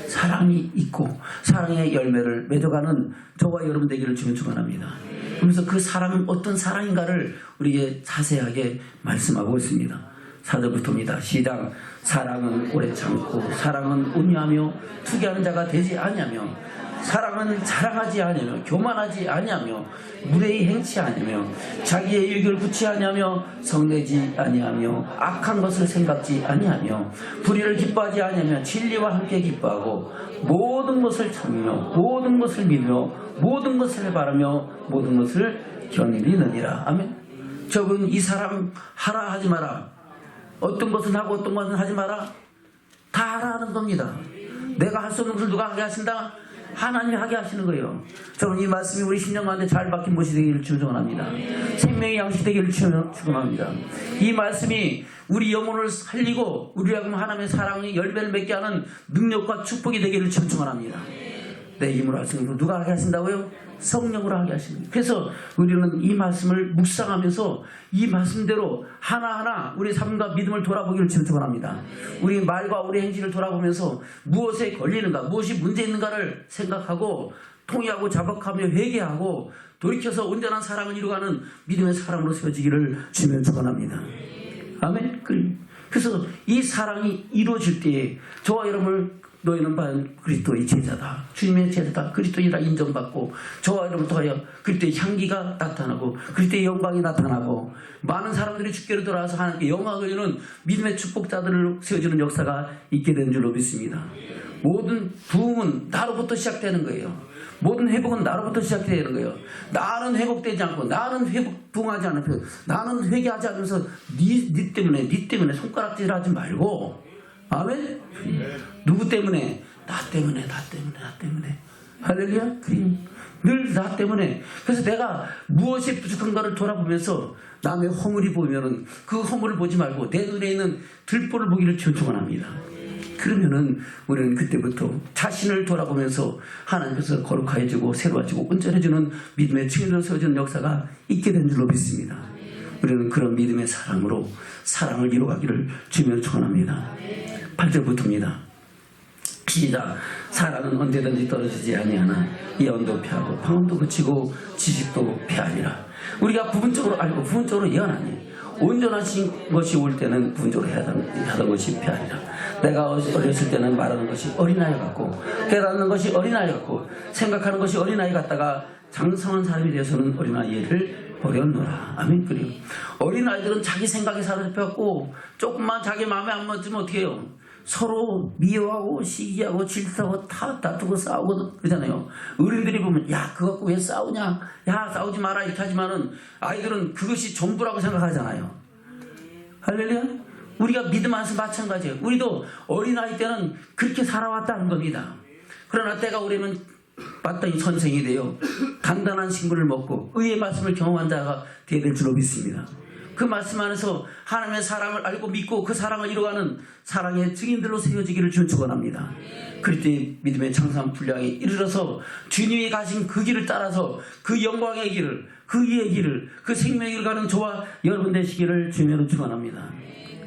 사랑이 있고 사랑의 열매를 맺어가는 저와 여러분 되기를 주님 축원합니다. 그러면서 그 사랑은 어떤 사랑인가를 우리에게 자세하게 말씀하고 있습니다. 4절부터입니다. 시작. 사랑은 오래 참고 사랑은 온유하며 투기하는 자가 되지 아니하며 사랑은 자랑하지 아니하며 교만하지 아니하며 무례히 행치 아니하며 자기의 유익을 구치 아니하며 성내지 아니하며 악한 것을 생각지 아니하며 불의를 기뻐하지 아니하며 진리와 함께 기뻐하고 모든 것을 참으며 모든 것을 믿으며 모든 것을 바라며 모든 것을 견디느니라. 아멘. 적은 이 사랑 하라 하지 마라. 어떤 것은 하고 어떤 것은 하지 마라. 다 하라는 겁니다. 내가 할 수 없는 것을 누가 하게 하신다? 하나님이 하게 하시는 거예요. 저는 이 말씀이 우리 심령 가운데 잘 박힌 못이 되기를 축원합니다. 생명의 양식 되기를 축원합니다. 이 말씀이 우리 영혼을 살리고 우리하고 하나님의 사랑의 열매를 맺게 하는 능력과 축복이 되기를 축원합니다. 내 힘으로 할 수 있는 걸 누가 하게 하신다고요? 성령으로 하게 하시는 거예요. 그래서 우리는 이 말씀을 묵상하면서 이 말씀대로 하나하나 우리 삶과 믿음을 돌아보기를 축원합니다. 우리 말과 우리 행실을 돌아보면서 무엇에 걸리는가, 무엇이 문제 있는가를 생각하고 통의하고 자복하며 회개하고 돌이켜서 온전한 사랑을 이루어가는 믿음의 사람으로 세워지기를 주님 축원합니다. 아멘. 그래서 이 사랑이 이루어질 때에 저와 여러분을 너희는 과연 그리스도의 제자다, 주님의 제자다, 그리스도이라 인정받고 저와 여러분을 통하여 그리스도의 향기가 나타나고 그리스도의 영광이 나타나고 많은 사람들이 주께로 돌아와서 하나님께 영광을 이루는 믿음의 축복자들을 세워주는 역사가 있게 되는 줄로 믿습니다. 모든 부흥은 나로부터 시작되는 거예요. 모든 회복은 나로부터 시작되는 거예요. 나는 회복되지 않고 나는 부흥하지 않고 나는 회개하지 않으면서 네 때문에 손가락질하지 말고, 아멘. 누구 때문에? 나 때문에. 할렐루야. 늘 나 때문에. 그래서 내가 무엇이 부족한가를 돌아보면서 남의 허물이 보이면은 그 허물을 보지 말고 내 눈에 있는 들보를 보기를 축원합니다. 그러면은 우리는 그때부터 자신을 돌아보면서 하나님께서 거룩해지고 새로워지고 온전해지는 믿음의 증인으로 세워지는 역사가 있게 된 줄로 믿습니다. 우리는 그런 믿음의 사랑으로 사랑을 이루어가기를 주면 축원합니다. 8절부터입니다. 시작. 사랑은 언제든지 떨어지지 아니하나 예언도 피하고 방언도 그치고 지식도 피하리라. 우리가 부분적으로 알고 부분적으로 예언하니 온전하신 것이 올 때는 부분적으로 하던 것이 피하리라. 내가 어렸을 때는 말하는 것이 어린아이 같고 깨닫는 것이 어린아이 같고 생각하는 것이 어린아이 같다가 장성한 사람이 되어서는 어린아이를 버렸노라. 아멘. 그리고 어린아이들은 자기 생각에 사로잡혀갖고 조금만 자기 마음에 안 맞으면 어떻게 해요? 서로 미워하고 시기하고 질투하고 다투고 싸우고 그러잖아요. 어른들이 보면 야 그거 갖고 왜 싸우냐, 야 싸우지 마라 이렇게 하지만은 아이들은 그것이 전부라고 생각하잖아요. 할렐루야. 우리가 믿음 안에서 마찬가지예요. 우리도 어린아이 때는 그렇게 살아왔다는 겁니다. 그러나 때가 우리는 마땅히 선생이 되어 단단한 식물을 먹고 의의 말씀을 경험한 자가 되어야 될 줄로 믿습니다. 그 말씀 안에서 하나님의 사랑을 알고 믿고 그 사랑을 이루어가는 사랑의 증인들로 세워지기를 주는 축원합니다. 그때 믿음의 장성한 분량에 이르러서 주님이 가신 그 길을 따라서 그 영광의 길을, 그 의의 길을, 그 생명의 길을 가는 저와 여러분 되시기를 주님으로 축원합니다.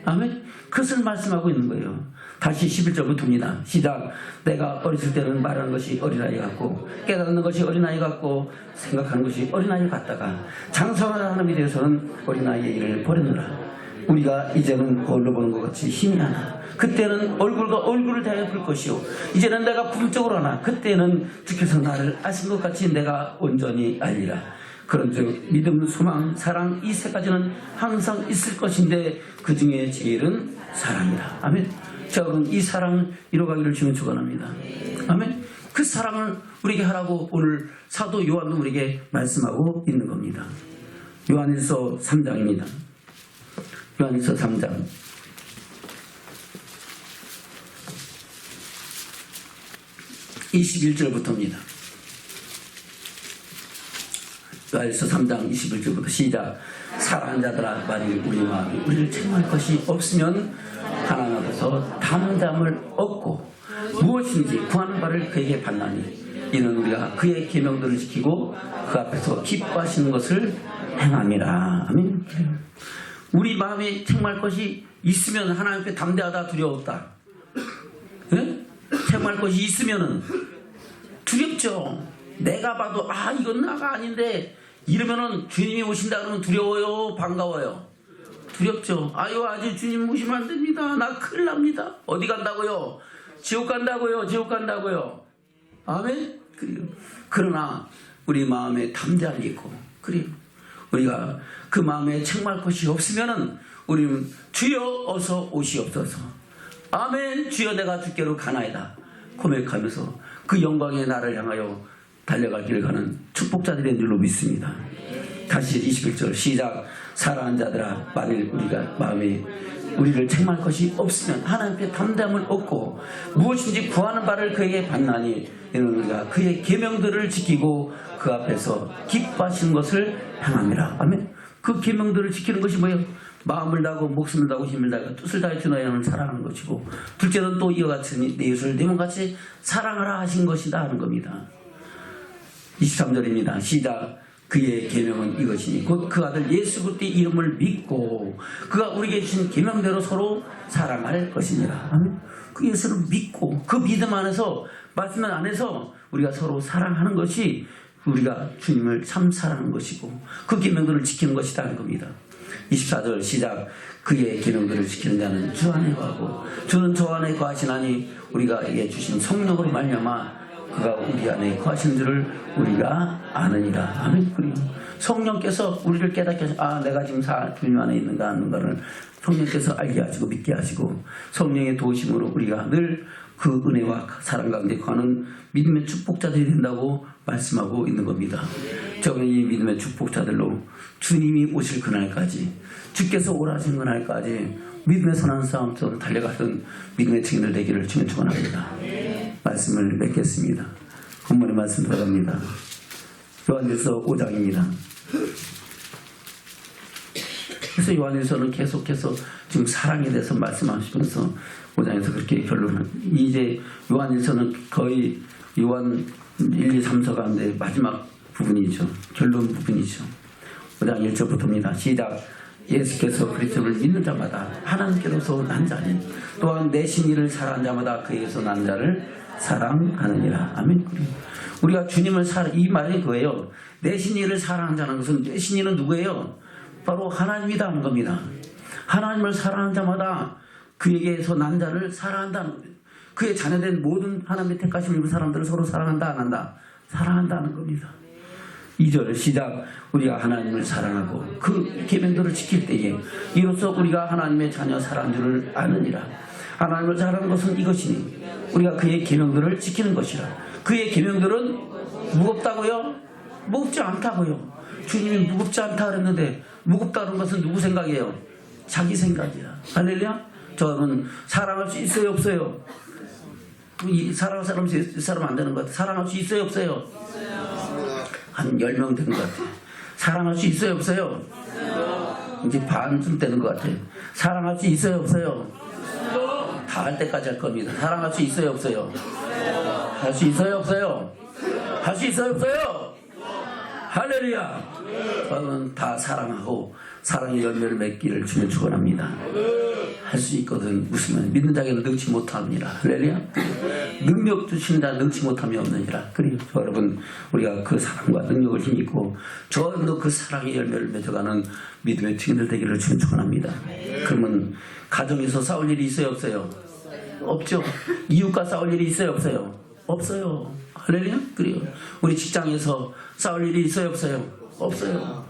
아멘. 그것을 말씀하고 있는 거예요. 다시 11절부터입니다. 시작. 내가 어렸을 때는 말하는 것이 어린아이 같고 깨닫는 것이 어린아이 같고 생각하는 것이 어린아이 같다가 장성한 하나님이 되어서는 어린아이의 일을 버렸노라. 우리가 이제는 거울로 보는 것 같이 힘이 하나 그때는 얼굴과 얼굴을 대하여 볼 것이요 이제는 내가 부분적으로 하나 그때는 주께서 나를 아신 것 같이 내가 온전히 알리라. 그런즉 믿음, 소망, 사랑 이 세 가지는 항상 있을 것인데 그 중에 제일은 사랑이다. 아멘. 자, 여러분 이 사랑을 이뤄가기를 주면 축원합니다. 아멘. 그 사랑을 우리에게 하라고 오늘 사도 요한도 우리에게 말씀하고 있는 겁니다. 요한일서 3장입니다. 요한일서 3장 21절부터입니다. 요한일서 3장 21절부터 시작. 사랑하는 자들아 만일 우리 마음이 우리를 책망할 것이 없으면 하나님 앞에서 담담을 얻고 무엇인지 구하는 바를 그에게 받나니 이는 우리가 그의 계명들을 지키고 그 앞에서 기뻐하시는 것을 행함이라. 아멘. 우리 마음에 책망할 것이 있으면 하나님 앞에 담대하다 두려웠다. 네? 책망할 것이 있으면은 두렵죠. 내가 봐도 이건 나가 아닌데 이러면은 주님이 오신다 그러면 두려워요, 반가워요? 두렵죠. 아직 주님 오시면 안 됩니다. 나 큰일 납니다. 어디 간다고요? 지옥 간다고요? 지옥 간다고요? 아멘? 그러나 우리 마음에 담대함이 있고 우리가 그 마음에 책망할 것이 없으면은 우리는 주여 어서 오시옵소서. 아멘. 주여 내가 주께로 가나이다 고백하면서 그 영광의 나를 향하여 달려갈 길을 가는 축복자들의 줄로 믿습니다. 다시 21절 시작. 사랑하는 자들아 만일 우리가 마음에 우리를 책망할 것이 없으면 하나님께 담담을 얻고 무엇인지 구하는 바를 그에게 받나니 이는 우리가 그의 계명들을 지키고 그 앞에서 기뻐하시는 것을 행함이라. 아멘. 그 계명들을 지키는 것이 뭐예요? 마음을 다하고 목숨을 다하고 힘을 다하고 뜻을 다해 주 너의 하나님을 사랑하는 것이고 둘째는 또 이와 같으니 내 이웃을 네 몸같이 사랑하라 하신 것이다 하는 겁니다. 23절입니다. 시작. 그의 계명은 이것이니 곧 그 아들 예수 그리스도의 이름을 믿고 그가 우리에게 주신 계명대로 서로 사랑할 것이니라. 아멘. 그 예수를 믿고 그 믿음 안에서 말씀 안에서 우리가 서로 사랑하는 것이 우리가 주님을 참 사랑하는 것이고 그 계명들을 지키는 것이다 하는 겁니다. 24절 시작. 그의 계명들을 지키는 자는 주 안에 거하고 주는 저 안에 거하시나니 우리가 이게 주신 성령으로 말미암아 그가 우리 안에 거하시는 줄을 우리가 아느니라. 아멘. 그리고 성령께서 우리를 깨닫게 하시고 내가 지금 주님 안에 있는가 아닌가를 성령께서 알게 하시고 믿게 하시고 성령의 도우심으로 우리가 늘 그 은혜와 사랑 가운데 거하는 믿음의 축복자들이 된다고 말씀하고 있는 겁니다. 저는 이 믿음의 축복자들로 주님이 오실 그날까지 주께서 오라신 그날까지 믿음의 선한 싸움처럼 달려가던 믿음의 증인들 되기를 주님 축원합니다. 말씀을 맺겠습니다. 본문의 말씀 들어갑니다. 요한일서 5장입니다. 그래서 요한일서는 계속해서 지금 사랑에 대해서 말씀하시면서 5장에서 그렇게 결론을 이제 요한일서는 거의 요한 1, 2, 3서 가운데 마지막 부분이죠. 결론 부분이죠. 5장 1절부터입니다. 시작. 예수께서 그리스도를 믿는 자마다 하나님께로서 난 자니 또한 내 신의를 사랑하는 자마다 그에게서 난 자를 사랑하느니라. 아멘. 우리가 주님을 이 말이 그예요. 내 신의를 사랑하는 자는 것은 내 신의는 누구예요? 바로 하나님이다 하는 겁니다. 하나님을 사랑하는 자마다 그에게서 난 자를 사랑한다는 거예요. 그의 자녀된 모든 하나님의 택하심 입은 사람들을 서로 사랑한다 안 한다? 사랑한다는 겁니다. 2절 시작. 우리가 하나님을 사랑하고 그 계명들을 지킬 때에 이로써 우리가 하나님의 자녀 사랑한 줄을 아느니라. 하나님을 사랑하는 것은 이것이니 우리가 그의 계명들을 지키는 것이라. 그의 계명들은 무겁다고요? 무겁지 않다고요. 주님이 무겁지 않다 그랬는데 무겁다는 것은 누구 생각이에요? 자기 생각이야. 할렐루야. 저는 사랑할 수 있어요 없어요? 사랑할 사람 안 되는 것 같아. 사랑할 수 있어요 없어요? 한 10명 된 것 같아. 사랑할 수 있어요 없어요? 이제 반쯤 되는 것 같아. 사랑할 수 있어요 없어요? 다 할 때까지 할 겁니다. 사랑할 수 있어요 없어요? 할 수 있어요 없어요? 할 수 있어요 없어요? 할렐루야. 저는 다 사랑하고 사랑의 열매를 맺기를 주님 축원합니다. 할 수 있거든. 무슨 믿는 자에게는 능치 못합니다. 할렐루야. 능력 주시는 자 능치 못함이 없느니라. 그리고 여러분 우리가 그 사랑과 능력을 힘입고 저도 그 사랑의 열매를 맺어가는 믿음의 증인들 되기를 주님 축원합니다. 그러면 가정에서 싸울 일이 있어요 없어요? 없죠. 이웃과 싸울 일이 있어요 없어요? 없어요. 할렐루야. 그리고 우리 직장에서 싸울 일이 있어요 없어요? 없어요.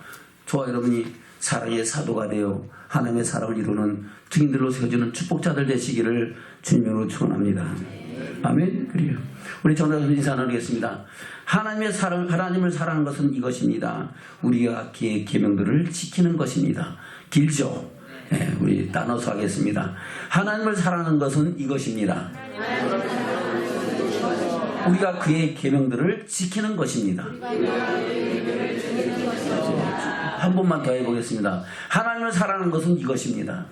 저와 여러분이 사랑의 사도가 되어 하나님의 사랑을 이루는 증인들로 세워주는 축복자들 되시기를 주님으로 축원합니다. 아멘. 그래요. 우리 전화선 인사 나누겠습니다. 하나님을 사랑하는 것은 이것입니다. 우리가 그의 계명들을 지키는 것입니다. 길죠. 네, 우리 나눠서 하겠습니다. 하나님을 사랑하는 것은 이것입니다. 우리가 그의 계명들을 지키는 것입니다. 한 번만 더 해보겠습니다. 하나님을 사랑하는 것은 이것입니다.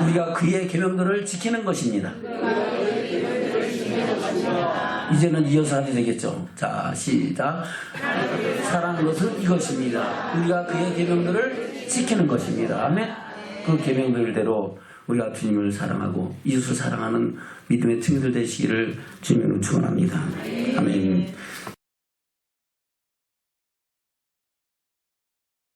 우리가 그의 계명들을 지키는 것입니다. 이제는 이어서 하게 되겠죠. 자, 시작. 사랑하는 것은 이것입니다. 우리가 그의 계명들을 지키는 것입니다. 아멘. 그 계명들대로 우리가 주님을 사랑하고 이웃을 사랑하는 믿음의 증인들 되시기를 주님으로 축원합니다. 아멘.